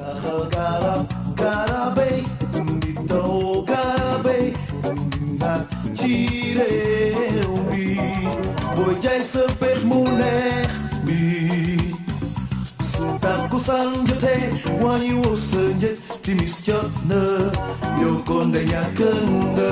saxal garabey di taw garabey naat ci réew mi booy jaay sa pex mu neex bi su takkusaan jotee wàññi woo sa njëg timis jot na yow kon de ñàkk nga.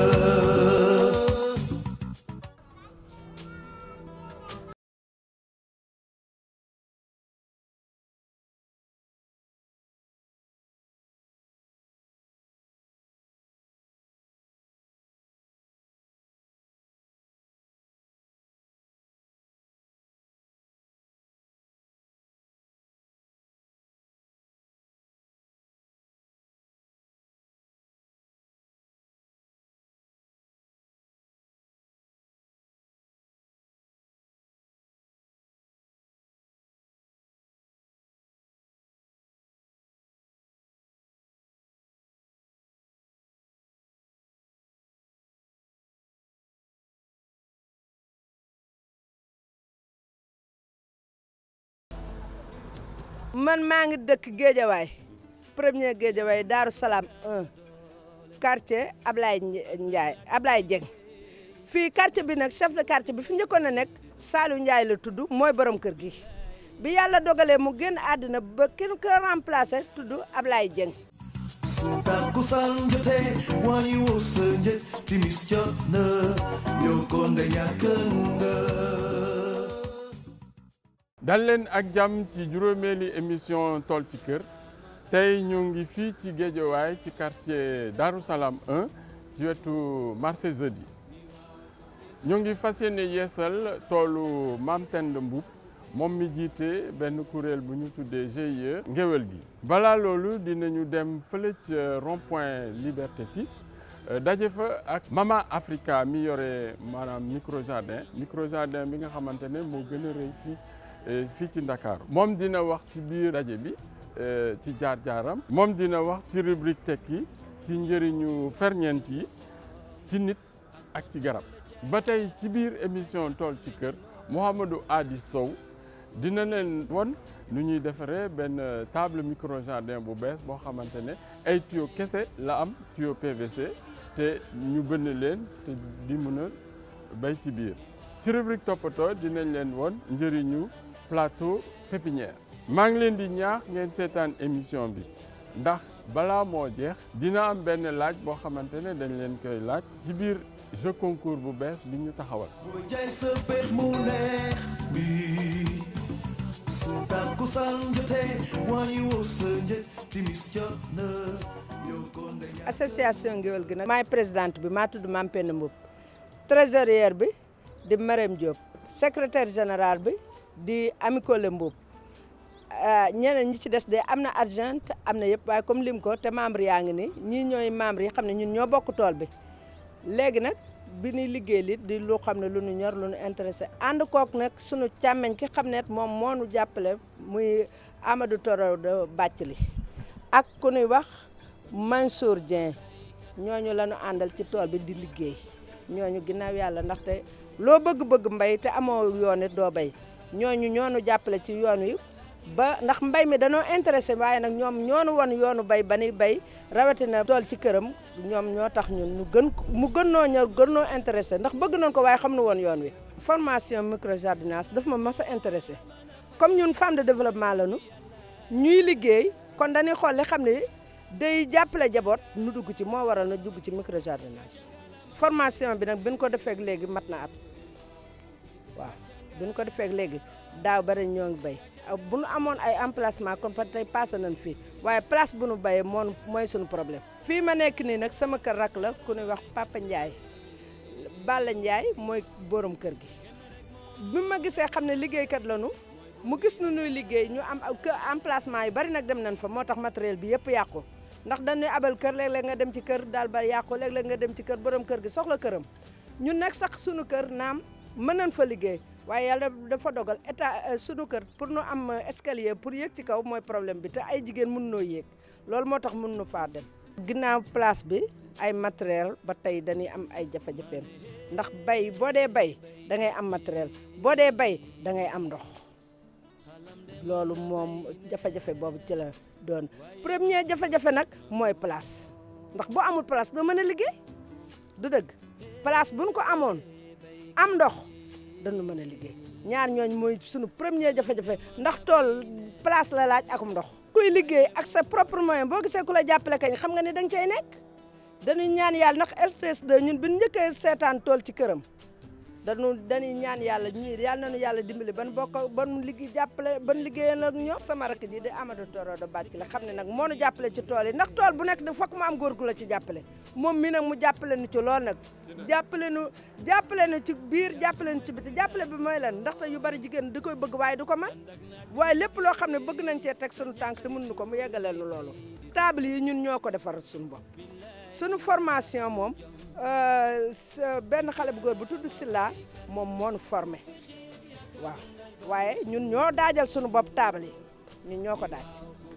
man maa ngi dëkk Géejawaay premier Géejawaay Daaru Salaam 1 quartier Ablaye Dieng fii quartier bi nag chef de quartier bi fi njëkkoon a nekk Saliou Ndiaye la tudd mooy borom kër gi bi yàlla dogalee mu génn àddina ba kenn ko remplacé tudd Ablaye Dieng. su takkusaan jotee wàññi woo sa njëg timis jot na yow kon de ñàkk nga. dal leen ak jàmm ci juróomeeli émission tool ci kër tey ñu ngi fii ci Géejawaay ci quartier Darou Salam 1 ci wetu marché jeudi ñu ngi fas yéene yeesal toolu Mame Penda Mboup moom mi jiite benn kuréel bu ñu tuddee GIE ngéwél gi. balaa loolu dinañu dem fële ci rond-point Liberté 6 daje fa ak Mama Africa mi yore maanaam micro jardin bi nga xamante ne moo gën a rëy fii ci Ndakaaru moom dina wax ci biir daje bi ci jaar-jaaram moom dina wax ci rubrique tekki ci njëriñu ferñeent yi ci nit ak ci garab ba tey ci biir émission tool ci kër Mouhamadou Adi Sow dina leen won nu ñuy defaree benn table micro jardin bu bees boo xamante ne ay tuyau kese la am tuyau PVC te ñu bënn leen te di mën a bay ci biir ci rubrique toppatoo dinañ leen won njëriñu plateau pépinière maa ngi leen di ñaax ngeen seetaan émission bi ndax balaa moo jeex dina am benn laaj boo xamante ne dañ leen koy laaj ci biir jeu concours bu bees bi ñu taxawal. booy jaay sa pex mu neex bi su takkusaan jotee wàññi woo sa njëg timis jot na yow kon de ñàkk. association ngéwél gi nag maay présidente bi maa tudd Mame Penda Mboup trésorière bi di Marème Diop secrétaire général bi di Ami Collé Mboup ñeneen ñi ci des de am na adjoint am na yëpp waaye comme lim ko te membre yaa ngi ni ñii ñooy membre yi xam ne ñun ñoo bokk tool bi léegi nag bi ñuy liggéey li di lu xam ne lu ñu ñor lu ñu intéressé ànd kook nag sunu càmmeñ ki xam ne moom moo nu jàppale muy Amadou Toro de Bathily ak ku ñuy wax Mansour Dieng ñooñu la ñu àndal ci tool bi di liggéey ñooñu ginnaaw yàlla ndaxte loo bëgg-bëgg mbay te amoo yoon it doo bay ñooñu ñoonu jàppale ci yoon wi ba ndax mbay mi danoo intéressé waaye nag ñoom ñoonu won yoonu bay ba ni bay rawatina tool ci këram ñoom ñoo tax ñun mu gën noo ñor gën noo intéressé ndax bëgg nañ ko waaye xam nu woon yoon wi. formation micro jardinage daf ma mas a intéressé comme ñun femme de développement lañu ñuy liggéey kon dañuy xool li xam ne day jàppale jaboot nu dugg ci moo waral na dugg ci micro jardinage formation bi nag bi ñu ko defee léegi mat na at waaw bi ñu ko defee léegi daaw bari ñoo ngi bay. bu nu amoon ay emplacement comme tey passé nañ fii waaye place bu nu bayee moom mooy suñu problème. fii ma nekk nii nag sama kër rak la ku ñuy wax Papa Ndiaye Balla Ndiaye mooy borom kër gi bi ma gisee xam ne liggéeykat lañu mu gis nu nuy liggéey ñu am emplacement yu bari nag dem nañ fa moo tax matériel bi yëpp yàqu ndax dañuy abal kër léeg-léeg nga dem ci kër daal ba yàqu léeg-léeg nga dem ci kër borom kër gi soxla këram ñun nag sax suñu kër naam mën nañ fa liggéey. waaye yàlla dafa dogal état sunu kër pour nu am escalier pour yéeg ci kaw mooy problème bi te ay jigéen mën noo yéeg loolu moo tax mën nu faa dem. ginnaaw place bi ay matériel ba tey dañuy am ay jafe-jafeem ndax bay boo dee bay da ngay am matériel boo dee bay da ngay am ndox loolu moom jafe-jafe boobu ci la doon premier jafe-jafe nag mooy place ndax boo amul place doo mën a liggéey du dëgg place buñ ko amoon am ndox dañu mën a liggéey ñaar ñooñ mooy sunu premier jafe-jafe ndax tool place la laaj akum ndox kuy liggéey ak sa propre moyen boo gisee ku la jàppale kañ xam nga ne da nga cay nekk dañuy ñaan yàlla ndax RTS 2 ñun bi ñu njëkkee seetaan tool ci këram dañuy ñaan yàlla yàlla nañu yàlla dimbali ban bokk ban liggéey jàppale ban liggéeyal ak ñoom sama rakk ji di Amadou Toro de Bàcc la xam ne nag moo nu jàppale ci tool yi ndax tool bu nekk da fokk mu am góor gu la ci jàppale moom mi nag mu jàppale nu ci lool nag jàppale nu ci biir jàppale nu ci biti jàppale bi mooy lan ndaxte yu bari jigéen di koy bëgg waaye du ko man waaye lépp loo xam ne bëgg nañ cee teg suñu tànk te mënuñu ko mu yeggaleel nu loolu table yi ñun ñoo ko defar suñu bopp suñu formation moom benn xale bu góor bu tudd Silla moom moo nu formé waaw waaye ñun ñoo daajal suñu bopp table yi ñun ñoo ko daaj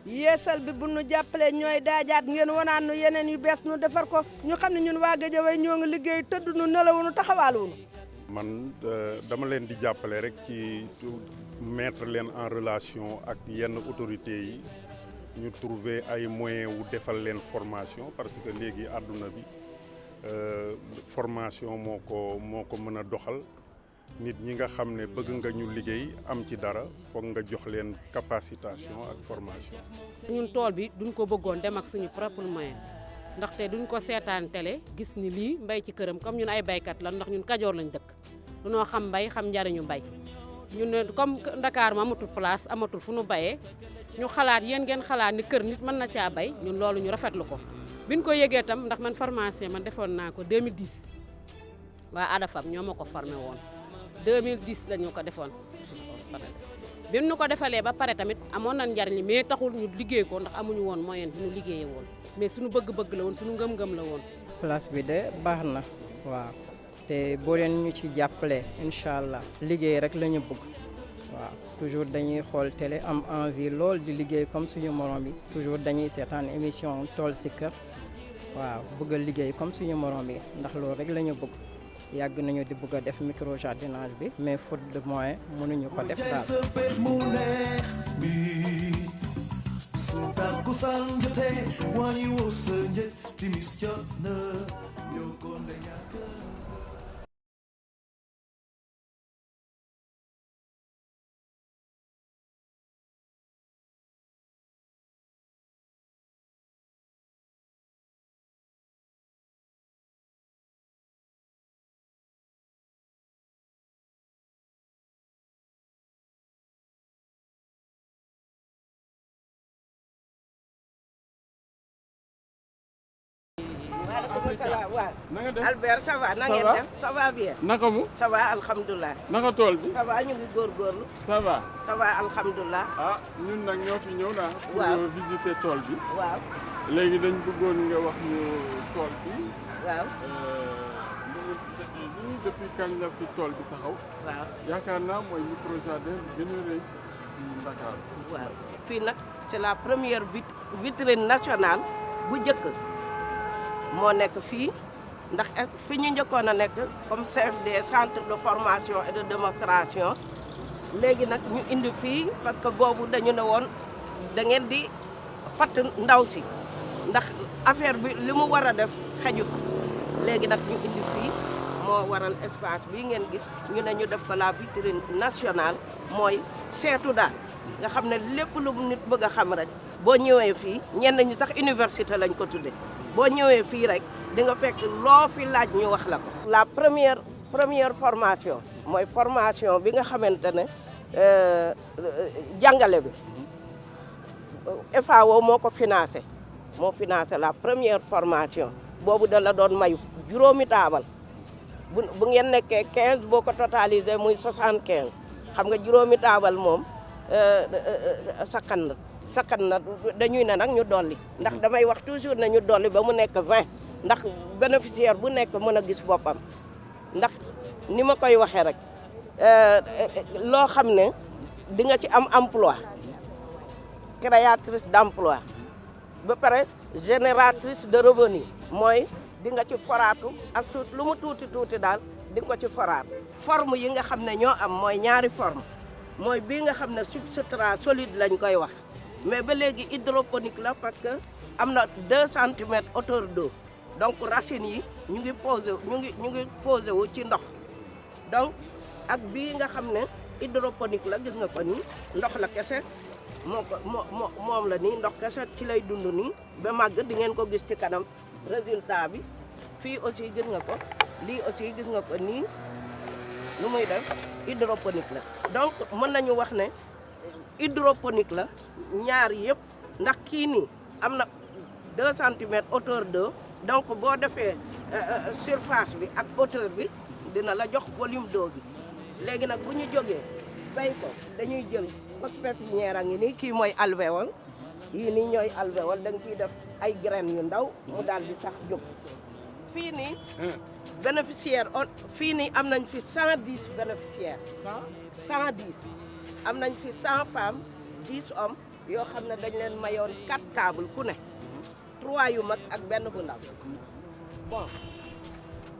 yeesal bi bu nu jàppalee ñooy daajaat ngeen wanaan nu yeneen yu bees nu defar ko ñu xam ne ñun waa Guédiawaye ñoo ngi liggéey tëdd nu nelawunu taxawaaluwunu man dama leen di jàppale rek ci mettre leen en relation ak yenn autorités yi ñu trouver ay moyens wu defal leen formation parce que léegi àdduna bi formation moo ko mën a doxal nit ñi nga xam ne bëgg nga ñu liggéey am ci dara foog nga jox leen capacitation ak formation. ñun tool bi duñ ko bëggoon dem ak suñu propre moyen ndaxte duñ ko seetaan télé gis ni lii mbay ci këram comme ñun ay baykat la ndax ñun Kajoor lañ dëkk dunoo xam mbay xam njariñu mbay ñun ne comme Dakar ma amatul place amatul fu nu bayee ñu xalaat yéen ngeen xalaat ni kër nit mën na caa bay ñun loolu ñu rafetlu ko biñ ko yëgee tam ndax man formation man defoon naa ko 2010 waa ADAFAM ñoo ma ko formé woon 2010 la ñu ko defoon bi ñu ko defalee ba pare tamit amoon nañ njariñ mais taxul ñu liggéey ko ndax amuñu woon moyen bi ñu liggéeyee woon mais suñu bëgg-bëgg la woon suñu ngëm-ngëm la woon. place bi de baax na waaw te boo leen ñu ci jàppalee incha allah liggéey rek la ñu bëgg waaw toujours dañuy xool télé am envie lool di liggéey comme suñu morom bi toujours dañuy seetaan émission tool si kër waaw bëgg a liggéey comme suñu morom bi ndax loolu rek la ñu bëgg. yàgg nañu di bëgg a def micro jardinage bi mais faute de moyen mënuñu ko def daal. waaw na nga def Albert ça va na ngeen def ça va bien. naka mu. ça va alhamdulilah. naka tool bi. ça va ñu ngi góorgóorlu. ça va. ça va alhamdulilah. ah ñun nag ñoo fi ñëw naa. waaw pour visiter tool bi. waaw. léegi dañ bëggoon nga wax ñu tool bi. waaw. depuis kañ la fi tool bi taxaw. waaw. yaakaar naa mooy micro jardin bi gën a rëy ci Dakar. waaw fii nag c'est la première vitrine nationale bu njëkk moo nekk fii ndax fi ñu njëkkoon a nekk comme CFD centre de formation et de démonstration léegi nag ñu indi fii parce que boobu dañu ne woon da ngeen di fatt ndaw si ndax affaire bi li mu war a def xeju fa léegi nag ñu indi fii moo waral espace bi ngeen gis ñu ne ñu def ko la vitrine nationale mooy seetu daal nga xam ne lépp lu nit bëgg a xam rek boo ñëwee fii ñenn ñi sax université lañ ko tudde boo ñëwee fii rek di nga fekk loo fi laaj ñu wax la ko. la première formation mooy formation bi nga xamante ne jàngale bi FAO moo ko financé la première formation boobu da la doon may juróomi taabal bu ngeen nekkee 15 boo ko totalisé muy 75 xam nga juróomi taabal moom sakkan na dañuy ne nag ñu dolli ndax damay wax toujours ne ñu dolli ba mu nekk 20 ndax bénéficiaire bu nekk mën a gis boppam ndax ni ma koy waxee rek loo xam ne di nga ci am emploi créatrice d'emploi ba pare génératrice de revenu mooy di nga ci foraatu as tuut lu mu tuuti daal di nga ko ci foraat forme yi nga xam ne ñoo am mooy ñaari forme mooy bii nga xam ne substrat solide lañ koy wax mais ba léegi hydroponique la parce que am na 2 centimètres hauteur d'eau donc racines yi ñu ngi posé wu ci ndox donc ak bii nga xam ne hydroponique la gis nga ko nii ndox la kese moom la nii ndox kese ci lay dund nii ba màgg di ngeen ko gis ci kanam résultat bi fii aussi gis nga ko lii aussi gis nga ko nii lu muy def hydroponique la donc mën nañu wax ne hydroponique la ñaar yëpp ndax kii nii am na 2 centimètres hauteur d'eau donc boo defee surface bi ak hauteur bi dina la jox volume d'eau bi léegi nag bu ñu jógee bay ko dañuy jël pépinière a ngi nii kii mooy alvéole yii nii ñooy alvéole da nga ciy def ay graines yu ndaw mu daal di tax jóg fii nii bénéficiaire fii nii am nañ fi 110 bénéficiaires 110 am nañ fi 100 femmes 10 hommes yoo xam ne dañ leen mayoon 4 tables ku ne 3 yu mag ak benn bu ndaw bon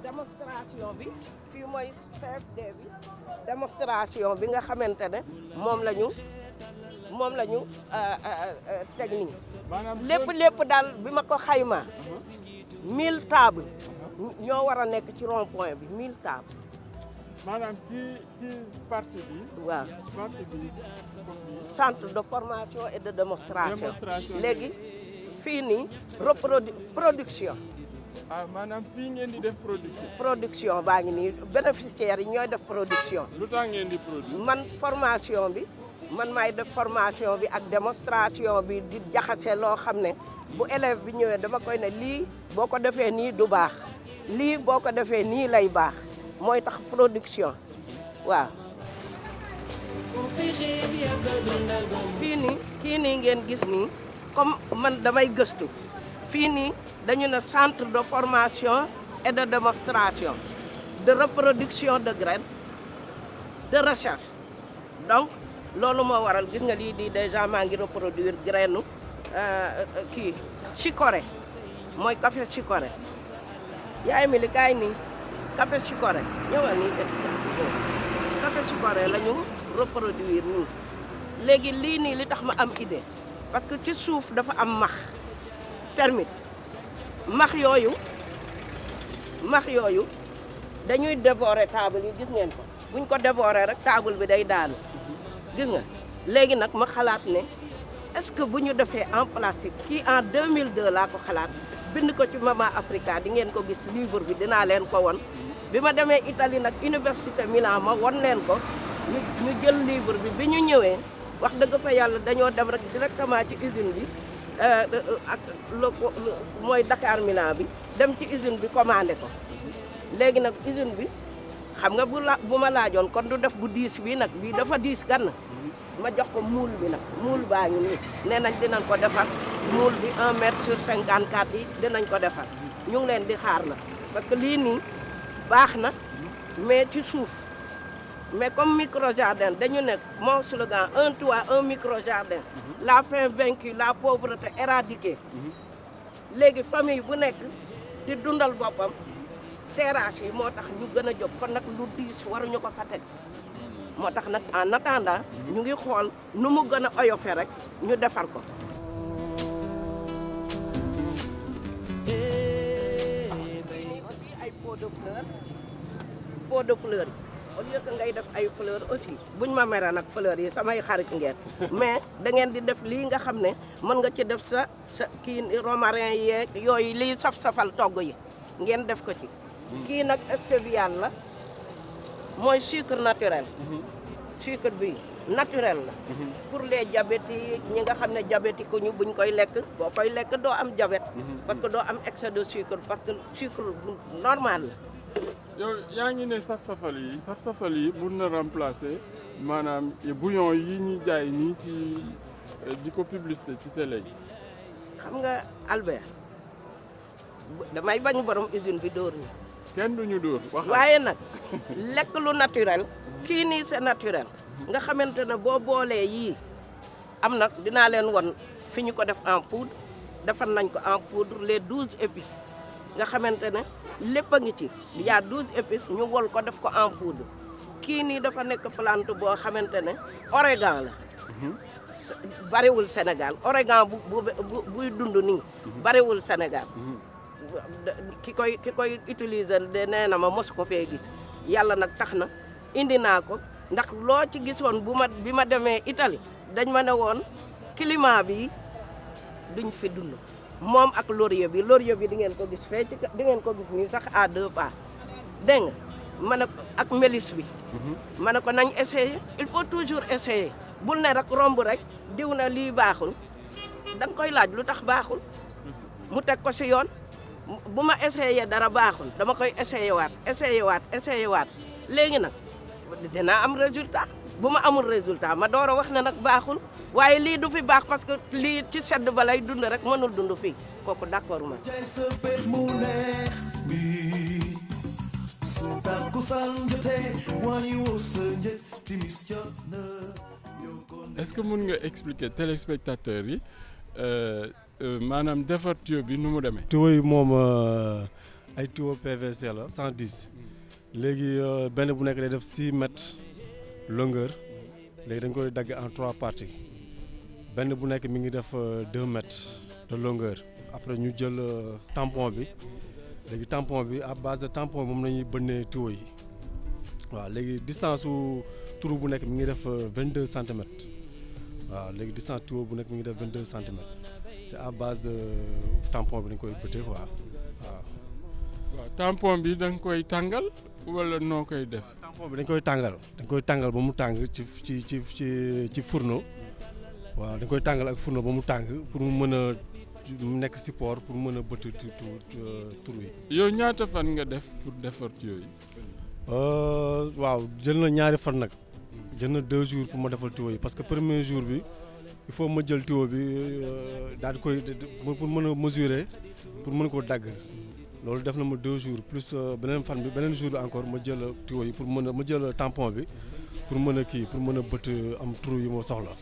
démonstration bi fii mooy CFD bi démonstration bi nga xamante ne moom la ñu teg nii lépp daal bi ma ko xaymaa 1000 tables ñoo war a nekk ci rond point bi 1000 tables. maanaam ci partie bi. waaw partie bi. centre de formation et de démonstration. léegi fii nii production. ah maanaam fii ngeen di def production. production baa ngi nii bénéficiaires yi ñooy def production. lu tax ngeen di produire. man formation bi man maay def formation bi ak démonstration bi di jaxase loo xam ne bu élève bi ñëwee dama koy ne lii boo ko defee nii du baax lii boo ko defee nii lay baax mooy tax production waaw. fii nii ngeen gis nii comme man damay gëstu fii nii dañu ne centre de formation et de démonstration de reproduction de graines de recherche donc loolu moo waral gis nga lii di déjà maa ngi reproduire graine kii chicorée mooy café chicorée yaay mi li kaay nii café chicorée ñëwal nii café chicorée la ñu reproduire nii léegi lii nii li tax ma am idée parce que ci suuf dafa am max termite max yooyu dañuy dévorer table yi gis ngeen ko buñ ko dévorer rek table bi day daanu gis nga léegi nag ma xalaat ne est-ce que bu ñu defee en plastique kii en 2002 laa ko xalaat bind ko ci Mama Africa di ngeen ko gis livre bi dinaa leen ko won bi ma demee Italie nag Université Milan ma won leen ko ñu jël livre bi ñu ñëwee wax dëgg fa yàlla dañoo dem rek directement ci usine bi ak mooy Dakar Milan bi dem ci usine bi commandé ko léegi nag usine bi xam nga bu ma laajoon kon du def bu diis bi nag bii dafa diis gann ma jox ko moule bi nag moule baa ngi nii nee nañ dinañ ko defar moule bi 1 mètre sur 54 yi dinañ ko defar ñu ngi leen di xaar nag parce que lii nii baax na mais ci suuf mais comme micro jardin dañu nekk mon slogan un toit un micro jardin la faim vaincue la pauvreté éradiquée léegi famille bu nekk di dundal boppam terrasse yi moo tax ñu gën a jóg kon nag lu diis waruñu ko fa teg moo tax nag en attendant ñu ngi xool nu mu gën a oyofe rek ñu defar ko. aussi ay pot de fleur yi au lieu que ngay def ay fleur aussi buñ ma mere nag fleur yi samay xarit ngeen mais da ngeen di def lii nga xam ne mën nga ci def sa kii romarin yeeg yooyu liy saf-safal togg yi ngeen def ko ci. kii nag stevia la mooy sucre naturel. sucre bi naturel la. pour les diabétiques ñi nga xam ne diabétique ko ñu buñ koy lekk boo koy lekk doo am diabète. parce que doo am excès de sucre parce que sucre normal la. yow yaa ngi ne saf-safal yi mun na remplacer maanaam bouillon yi ñuy jaay nii ci di ko publicité ci télé yi. xam nga Albert damay bañ borom usine bi dóor ñi. kenn duñu dóor waaye nag lekk lu naturel kii nii c'est naturel nga xamante ne boo boolee yii am na dinaa leen won fi ñu ko def en poudre defar nañ ko en poudre les 12 épices nga xamante ne lépp a ngi ci il y a 12 épices ñu wol ko def ko en poudre kii nii dafa nekk plante boo xamante ne origan la bariwul Sénégal origan buy dund nii bariwul Sénégal ki koy utiliser de nee na ma mosu ko fee gis yàlla nag tax na indi naa ko ndax loo ci gisoon bi ma demee Italie dañ ma ne woon climat bi duñ fi dund moom ak laurier bi di ngeen ko gis fee di ngeen ko gis nii sax à 2 pas dégg nga ma ne ak mélisse bi ma ne ko nañ essayer il faut toujours essayer bul ne rek romb rek diw na lii baaxul da nga koy laaj lu tax baaxul mu teg ko si yoon bu ma essayer dara baaxul dama koy essayer waat léegi nag dinaa am résultat bu ma amul résultat ma door a wax ne nag baaxul waaye lii du fi baax parce que lii ci sedd ba lay dund rek mënul dund fii kooku d'accord ma. Est-ce que mën nga expliquer téléspectateurs yi maanaam defar tuyau bi nu mu demee. tuyau yi moom ay tuyau PVC la 110 léegi benn bu nekk day def 6 mètres longueur léegi dañ koy dagg en 3 parties benn bu nekk mi ngi def 2 mètres de longueur après ñu jël tampon bi léegi tampon bi à base de tampon moom la ñuy bënnee tuyau yi waaw léegi distance su trou bu nekk mi ngi def 22 centimètres waaw léegi distance tuyau bu nekk mi ngi def 22 centimètres c'est à base de tampon bi dañ koy bëttee quoi waaw. waaw tampon bi da nga koy tàngal wala noo koy def. tampon bi dañ koy tàngal ba mu tàng ci fourneau waaw dañ koy tàngal ak fourneau ba mu tàng pour mu mën a mu nekk support pour mën a bëtt trou yi. yow ñaata fan nga def pour defar tuyau yi. waaw jël na ñaari fan nag jël na 2 jours pour ma defal tuyau yi parce que premier jour bi il faut ma jël tuyau bi daal di koy pour mën a mesurer pour mën koo dagg loolu def na ma 2 jours plus beneen fan bi beneen jour bi encore ma jël tuyau yi pour mën a ma jël tampon bi pour mën a kii pour mën a bëtt am trou yi ma soxla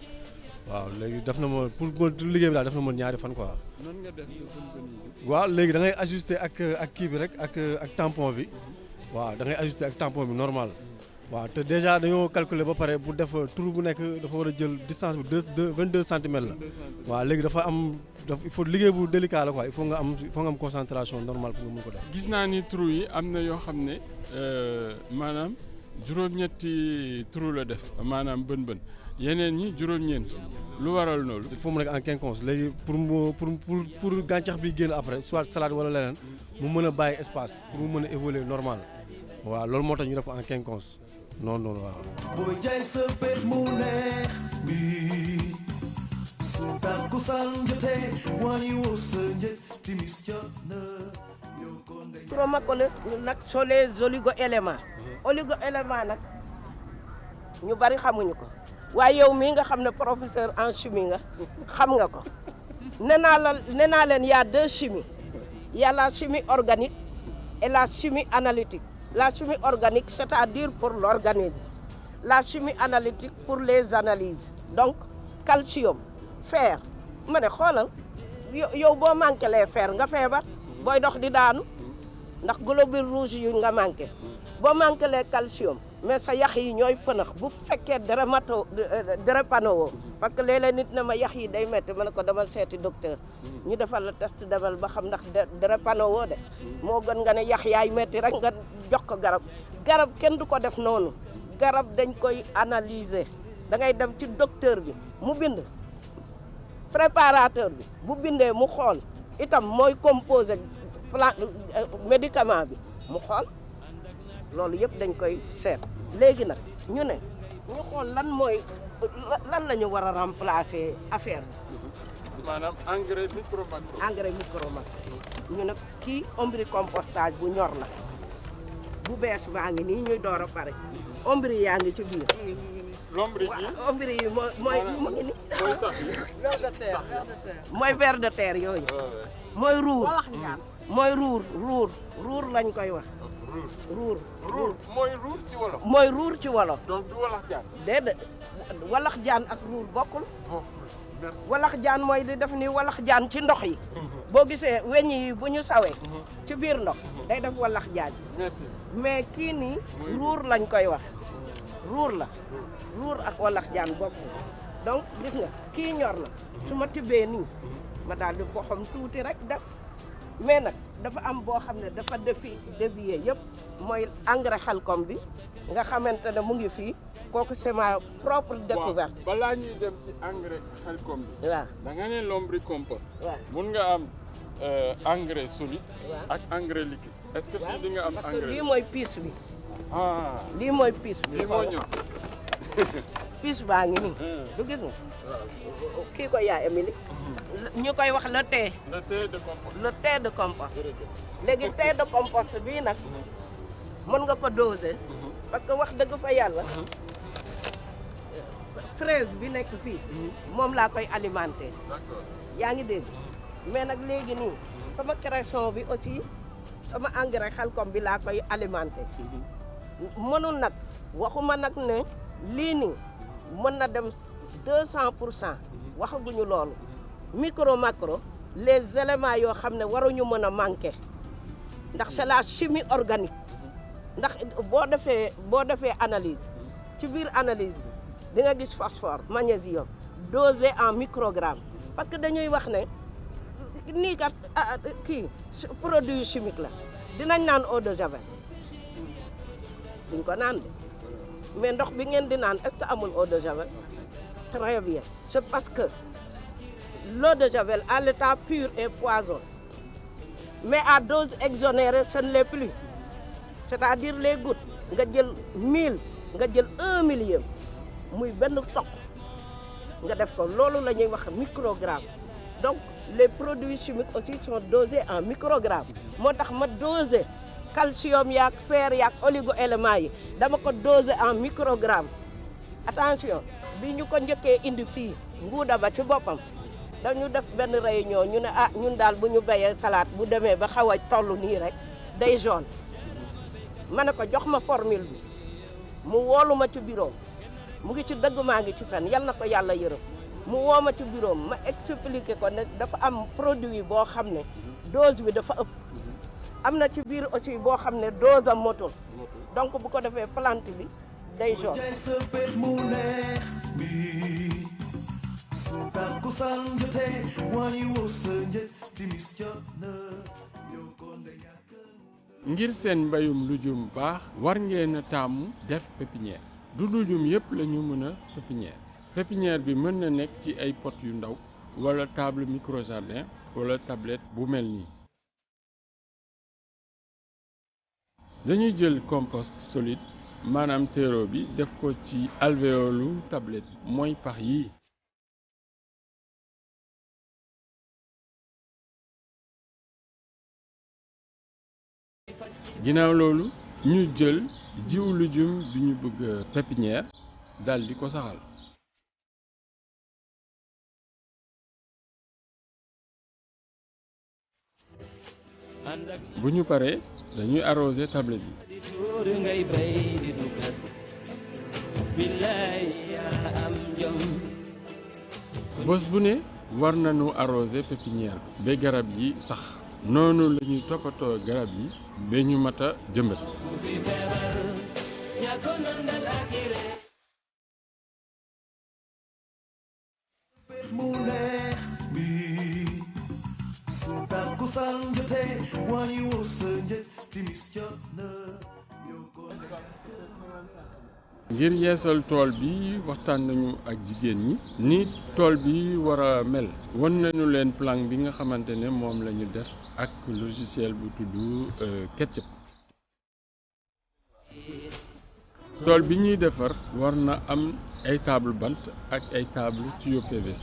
waaw léegi def na ma pour liggéey bi daal def na ma ñaari fan quoi. nan nga def waaw léegi da ngay ajuster ak kii bi rek ak tampon bi. waaw da ngay ajuster ak tampon bi normal waaw te déjà dañoo calculer ba pare bu def trou bu nekk dafa war a jël distance bi 22 centimètres la waaw léegi dafa am il faut liggéey bu délicat la quoi il faut nga am concentration normale pour nga mën ko def. gis naa ni trou yi am na yoo xam ne maanaam juróom-ñetti trou la def maanaam bën yeneen ñi juróom-ñeent lu waral loolu. il faut mu nekk en quinconce léegi pour gàncax bi génn après soit salade wala leneen mu mën a bàyyi espace pour mu mën a évoluer normal waaw loolu moo tax ñu def ko en quinconce noonu waaw. booy jaay sa bët mu neex bi su takkusaan jotee wàññi woo sa njëg timis jot na. Chromacole nag sont les oligo-éléments oligo-éléments nag ñu bari xamuñu ko waaye yow mii nga xam ne professeur en chimie nga xam nga ko nee naa leen y a 2 chimies. Il y a la chimie organique et la chimie analytique. La chimie organique, c'est-à-dire pour l'organisme. La chimie analytique pour les analyses. Donc, calcium, fer. Ma ne xoolal yow boo manqué les fer nga feebar booy dox di daanu ndax globules rouges yu nga manqué boo manqué les calcium mais sa yax yi ñooy fënax bu fekkee drépano parce que léeg-léeg nit na ma yax yi day métti ma ne ko demal seeti docteur ñu defal la test demal ba xam ndax drépano de moo gën nga ne yax yaay métti rek nga jox ko garab kenn du ko def noonu garab dañ koy analyser da ngay dem ci docteur bi mu bind préparateur bi bu bindee mu xool itam mooy composé médicament bi mu xool loolu yëpp dañ koy seet léegi nag ñu xool lan la ñu war a remplacer affaire bi. maanaam engrais micromax. engrais micromax ñu ne kii ombricompostage bu ñor la bu bees baa ngi nii ñuy door a pare ombri yaa ngi ci biir. l'ombri yi ombri yi mooy mu ngi nii. mooy sax yi. mooy ver de terre yooyu. mooy ruur. mooy ruur lañ koy wax. ruur mooy ruur ci wolof. mooy ruur ci wolof. donc du walax jaan. déedéet walax jaan ak ruur bokkul. merci. walax jaan mooy di def ni walax jaan ci ndox yi. boo gisee weñ yi bu ñu sawee. ci biir ndox day def walax jaan. merci. mais kii nii ruur lañ koy wax ruur la ruur ak walax jaan bokkul donc gis nga kii ñor na su ma tibbee nii ma daal di ko xam tuuti rek def mais nag dafa am boo xam ne dafa dévier yëpp mooy engrais Xelcom bi nga xamante ne mu ngi fii kooku c'est ma propre découverte. waaw balaa ñuy dem ci engrais Xelcom bi. waaw da nga ne lombricompost. waaw mun nga am engrais solide. waaw ak engrais liquide. est-ce que fii di nga am parce que engrais lii mooy piis bi. ah lii mooy piis bi. lii moo ñor. piis baa ngi nii. du gis nga. kii ko yaa Émilie. ñu koy wax le thé. le thé de compost. le thé de compost. léegi thé de compost bii nag mën nga ko doser. parce que wax dëgg fa yàlla. fraise bi nekk fii. moom laa koy alimenter. d'accord yaa ngi dégg mais nag léegi nii sama création bi aussi sama engrais Xelcom bi laa koy alimenter. mënul nag waxuma nag ne lii nii mën na dem 200%. waxaguñu loolu micro macro les éléments yoo xam ne waruñu mën a manquer ndax c'est la chimie organique ndax boo defee analyse ci biir analyse bi di nga gis phosphore magnésium dosé en microgramme parce que dañuy wax ne nii kat kii produit chimique la dinañ naan eau de javel duñ ko naan de mais ndox bi ngeen di naan est-ce que amul eau de javel très bien c'est parce que l'eau de javel à l'état pur est poison mais à dose exonérée ce ne l'est plus c'est-à-dire les gouttes nga jël 1000 nga jël 1 millième muy benn toq nga def ko loolu la ñuy wax microgramme donc les produits chimiques aussi sont dosés en microgramme moo tax ma doser calcium yaak fer yaak oligo-éléments yi dama ko doser en microgramme attention bi ñu ko njëkkee indi fii nguuda ba ci boppam dañu def benn réunion ñu ne ñun daal bu ñu béyee salade bu demee ba xaw a toll nii rek day jaune ma ne ko jox ma formule bi mu woolu ma ci bureau mu ngi ci dëgg maa ngi ci fen yal na ko yàlla yërëm mu woo ma ci bureau ma expliqué ko ne dafa am produit boo xam ne dose bi dafa ëpp am na ci biir aussi boo xam ne dose am motul donc bu ko defee plante bi day jaune. ngir seen mbayum lujum baax war ngeen a taamu def pépinière du lujum yépp la ñu mën a pépinière bi mën na nekk ci ay pot yu ndaw wala table microjardin wala tablette bu mel nii. dañuy jël compost solide maanaam terreau bi def ko ci alvéolu tablette mooy pax yi. ginnaaw loolu ñu jël jiwu lujum bi ñu bëgg pépinière dal di ko saxal. bu ñu paree dañuy arroser tablette yi. bés bu ne war nañu arroser pépinière ba garab yi sax. noonu la ñuy toppatoo garab yi ba ñu mat a jëmbat. ngir yeesal tool bi waxtaan nañu ak jigéen ñi ni tool bi war a mel won nañu leen plan bi nga xamante ne moom la ñu def ak logiciel bu tudd Ketchup. tool bi ñuy defar war na am ay table bant ak ay table tuyau PVC.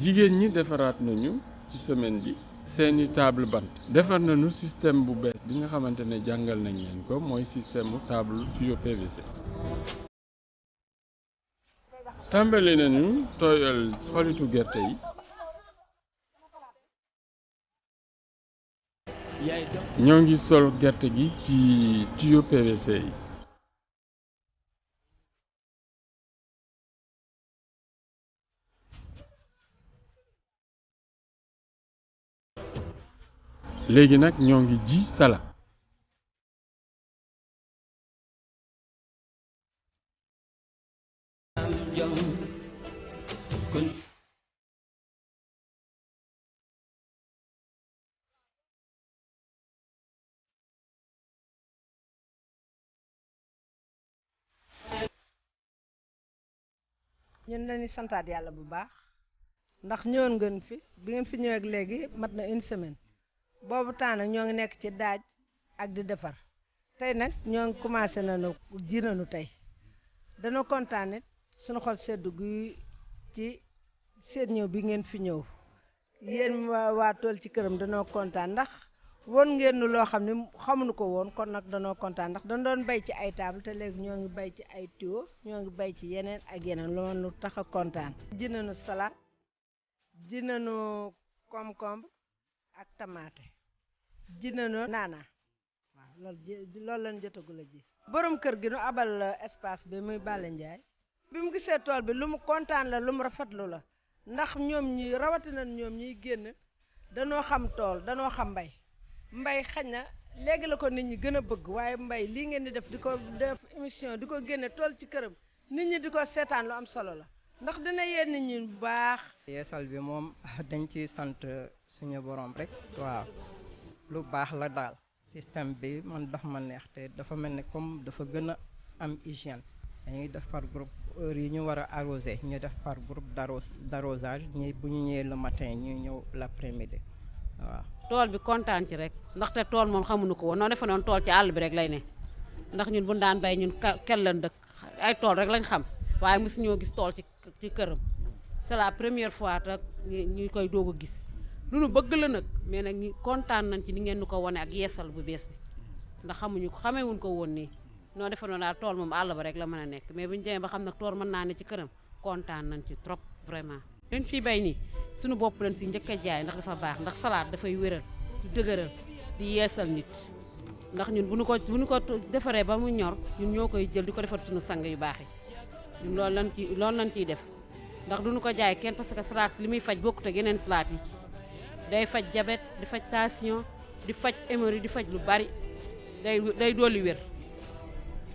jigéen ñi defaraat nañu ci semaine bi seeni table bant defar nañu système bu bees bi nga xamante ne jàngal nañ leen ko mooy système mu table tuyau PVC. tàmbali nañu tooyal xolitu gerte yi ñoo ngi sol gerte gi ci tuyau PVC yi. léegi nag ñoo ngi ji sala ñun dañuy santaat yàlla bu baax ndax ñëwoon ngeen fi bi ngeen fi ñëwee ak léegi mat na une semaine boobu temps nag ñoo ngi nekk ci daaj ak di defar tey nag ñoo ngi commencé nañu ji nañu tey dañoo kontaan it suñu xol seddu guy ci seen ñëw bi ngeen fi ñëw yéen waa tool ci këram dañoo kontaan ndax woon ngeen nu loo xam ne xamuñu ko woon kon nag dañoo kontaan ndax dañu doon bay ci ay table te léegi ñoo ngi bay ci ay tuyau ñoo ngi bay ci yeneen ak yeneen loolu tax a kontaan. ji nañu salade ji nañu concombre ak tamaate ji nañu naana waaw loolu lañ jotagul a ji. borom kër gi nu abal espace bi muy Balla Ndiaye bi mu gisee tool bi lu mu kontaan la lu mu rafetlu la ndax ñoom ñi rawatina ñoom ñiy génn danoo xam tool danoo xam mbay xañ na léegi la ko nit ñi gën a bëgg waaye mbay lii ngeen di def di ko def émission di ko génne tool ci këram nit ñi di ko seetaan lu am solo la ndax dina yee nit ñi bu baax. yeesal bi moom dañ ciy sant suñu borom rek. waaw lu baax la daal système bi man dafa ma neex te dafa mel ne comme dafa gën a am hygiène dañuy def par groupe heure yi ñu war a arroser ñu def par groupe d'arrosage ñi bu ñu ñëwee le matin ñuy ñëw l'après-midi waaw. tool bi kontaan ci rek ndaxte tool moom xamuñu ko woon noo defe noonu tool ci àll bi rek lay ne ndax ñun bu daan bay ñun kel lan dëkk ay tool rek lañ xam waaye mosuñoo gis tool ci këram c'est la première fois te ñu koy doog a gis lu nu bëgg la nag mais nag ñi kontaan nañ ci ni ngeen nu ko wone ak yeesal bu bees bi ndax xamewuñ ko woon nii noo defe noonu daal tool moom àll ba rek la mën a nekk mais bu ñu demee ba xam nag tool mën naa ne ci këram kontaan nañ ci trop vraiment leen fii bay nii suñu bopp lañ si njëkk a jaay ndax dafa baax ndax salade dafay wéral di dëgëral di yeesal nit ndax ñun bu ñu ko defaree ba mu ñor ñun ñoo koy jël di ko defar suñu sang yu baax yi ñun loolu lañ ciy def ndax duñu ko jaay kenn parce que salade li muy faj bokkut ak yeneen salade yi day faj diabète di faj tension di faj hémorroïde di faj lu bari day dolli wér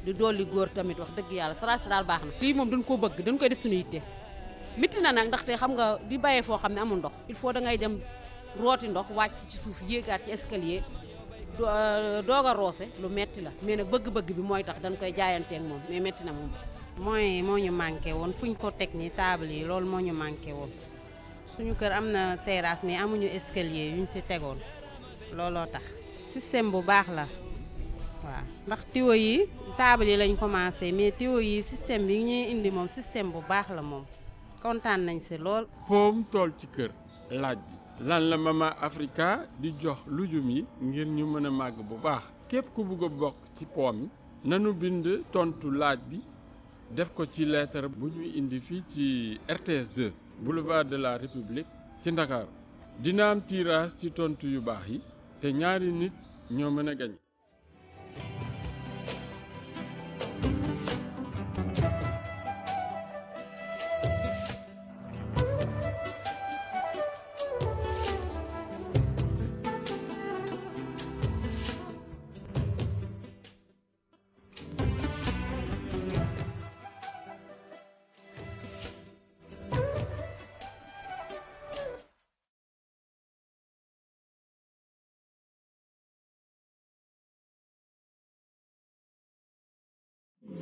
di dolli góor tamit wax dëgg yàlla salade si daal baax na lii moom dañ koo bëgg dañ koy def suñu yitte mitti na nag ndaxte xam nga di bàyyee foo xam ne amul ndox il faut da ngay dem rooti ndox wàcc ci suuf yéegaat ci escalier doog a roose lu metti la mais nag bëgg-bëgg bi mooy tax dañ koy jaayanteeg moom mais metti na moom. moyen moo ñu manqué woon fuñ ko teg ni table yi loolu moo ñu manqué woon suñu kër am na terrasse mais amuñu escalier yuñ ci tegoon looloo tax système bu baax la waaw ndax tuyau yi table yi lañ commencé mais tuyau yi système bi ñuy indi moom système bu baax la moom kontaan nañ ci lool. poom tool ci kër laaj bi lan la Mama Africa di jox lujum yi ngir ñu mën a màgg bu baax képp ku bugg a bokk ci poom yi nanu bind tontu laaj bi def ko ci lettre bu ñuy indi fii ci RTS 2 boulevard de la République ci Ndakaaru dina am tirage ci tontu yu baax yi te ñaari nit ñoo mën a gañ.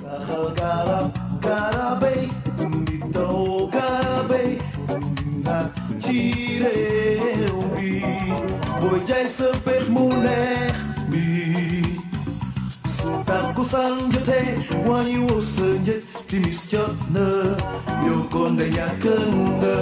Sahal garabay dito garabay na ci réew mi booy jaay sa bés mu neex mi su takkusaan jotee wàññi woo sa njëg timis jot na yow kon de ñàkk nga